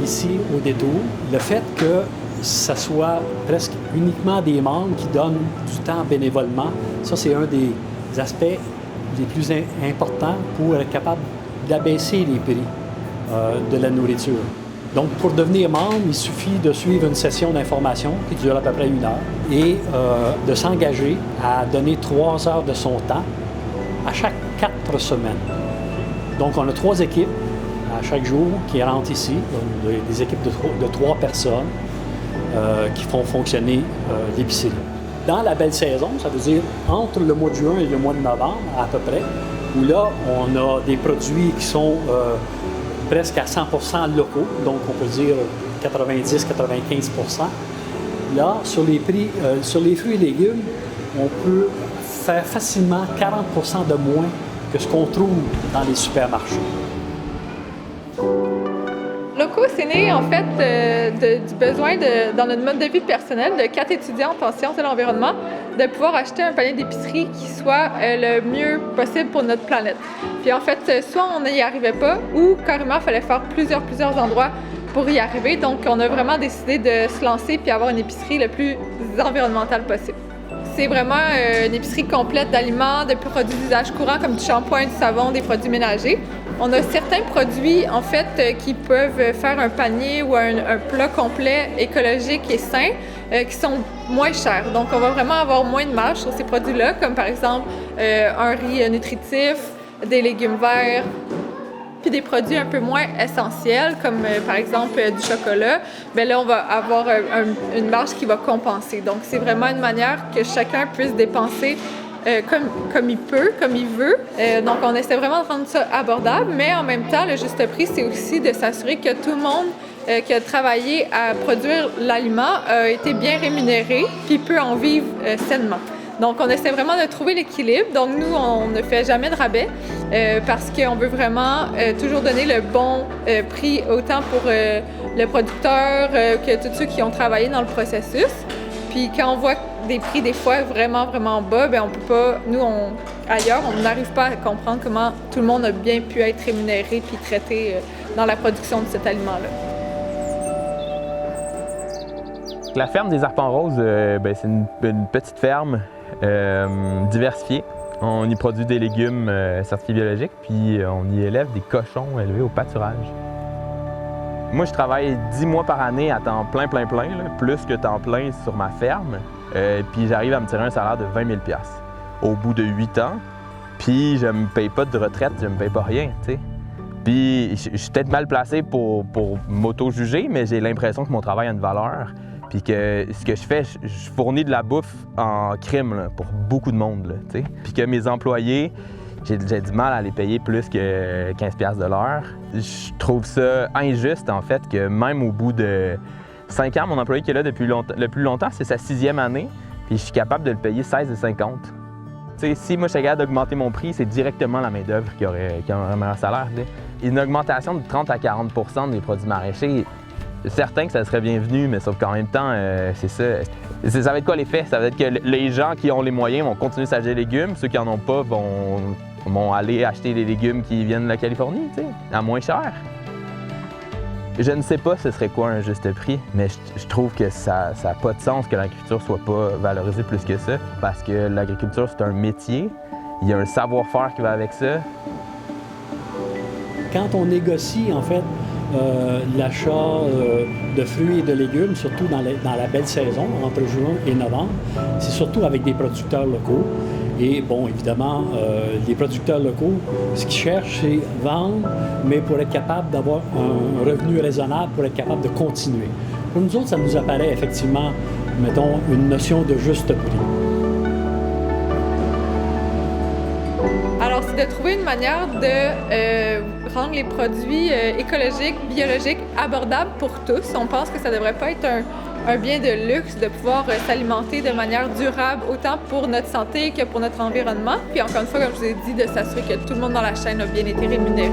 Ici, au détour, le fait que ça soit presque uniquement des membres qui donnent du temps bénévolement, ça c'est un des aspects les plus importants pour être capable d'abaisser les prix de la nourriture. Donc pour devenir membre, il suffit de suivre une session d'information qui dure à peu près 1 heure et de s'engager à donner 3 heures de son temps à chaque 4 semaines. Donc on a 3 équipes à chaque jour qui rentrent ici, donc des équipes de 3 personnes qui font fonctionner l'épicerie. Dans la belle saison, ça veut dire entre le mois de juin et le mois de novembre à peu près, où là on a des produits qui sont presque à 100% locaux, donc on peut dire 90-95%. Là, sur les prix, sur les fruits et légumes, on peut faire facilement 40% de moins que ce qu'on trouve dans les supermarchés. Loco, c'est né en fait du besoin, dans notre mode de vie personnel, de 4 étudiantes en sciences de l'environnement, de pouvoir acheter un panier d'épicerie qui soit le mieux possible pour notre planète. Puis en fait, soit on n'y arrivait pas, ou carrément, il fallait faire plusieurs endroits pour y arriver. Donc, on a vraiment décidé de se lancer puis avoir une épicerie le plus environnementale possible. C'est vraiment une épicerie complète d'aliments, de produits d'usage courant comme du shampoing, du savon, des produits ménagers. On a certains produits, en fait, qui peuvent faire un panier ou un plat complet écologique et sain qui sont moins chers. Donc, on va vraiment avoir moins de marge sur ces produits-là, comme par exemple un riz nutritif, des légumes verts, puis des produits un peu moins essentiels, comme par exemple du chocolat. Bien là, on va avoir une marge qui va compenser. Donc, c'est vraiment une manière que chacun puisse dépenser comme il peut, comme il veut. Donc, on essaie vraiment de rendre ça abordable, mais en même temps, le juste prix, c'est aussi de s'assurer que tout le monde qui a travaillé à produire l'aliment a été bien rémunéré puis peut en vivre sainement. Donc, on essaie vraiment de trouver l'équilibre. Donc, nous, on ne fait jamais de rabais parce qu'on veut vraiment toujours donner le bon prix autant pour le producteur que tous ceux qui ont travaillé dans le processus. Puis, quand on voit des prix des fois vraiment bas, bien on peut pas, nous, ailleurs, on n'arrive pas à comprendre comment tout le monde a bien pu être rémunéré puis traité dans la production de cet aliment-là. La ferme des Arpents Roses, c'est une petite ferme diversifiée. On y produit des légumes certifiés biologiques, puis on y élève des cochons élevés au pâturage. Moi, je travaille 10 mois par année à temps plein, là, plus que temps plein sur ma ferme. Puis j'arrive à me tirer un salaire de 20 000 $ au bout de 8 ans. Puis je me paye pas de retraite, je me paye pas rien, tu sais. Puis je suis peut-être mal placé pour m'auto-juger, mais j'ai l'impression que mon travail a une valeur. Puis que ce que je fais, je fournis de la bouffe en crime là, pour beaucoup de monde, là, tu sais. Puis que mes employés, j'ai du mal à les payer plus que 15 $ de l'heure. Je trouve ça injuste, en fait, que même au bout de 5 ans, mon employé qui est là depuis le plus longtemps, c'est sa 6e année, puis je suis capable de le payer 16,50 $. Tu sais, si moi je suis capable d'augmenter mon prix, c'est directement la main-d'œuvre qui aurait un meilleur salaire. T'sais. Une augmentation de 30 à 40 % des produits maraîchers, c'est certain que ça serait bienvenu, mais sauf qu'en même temps, c'est ça. Ça va être quoi l'effet? Ça va être que les gens qui ont les moyens vont continuer à s'acheter des légumes, ceux qui n'en ont pas vont aller acheter des légumes qui viennent de la Californie, tu sais, à moins cher. Je ne sais pas ce serait quoi un juste prix, mais je trouve que ça n'a pas de sens que l'agriculture soit pas valorisée plus que ça, parce que l'agriculture, c'est un métier, il y a un savoir-faire qui va avec ça. Quand on négocie, en fait, l'achat de fruits et de légumes, surtout dans la belle saison, entre juin et novembre, c'est surtout avec des producteurs locaux. Et bon, évidemment, les producteurs locaux, ce qu'ils cherchent, c'est vendre, mais pour être capable d'avoir un revenu raisonnable, pour être capable de continuer. Pour nous autres, ça nous apparaît effectivement, mettons, une notion de juste prix. Alors, c'est de trouver une manière de rendre les produits écologiques, biologiques abordables pour tous. On pense que ça ne devrait pas être un bien de luxe de pouvoir s'alimenter de manière durable, autant pour notre santé que pour notre environnement. Puis encore une fois, comme je vous ai dit, de s'assurer que tout le monde dans la chaîne a bien été rémunéré.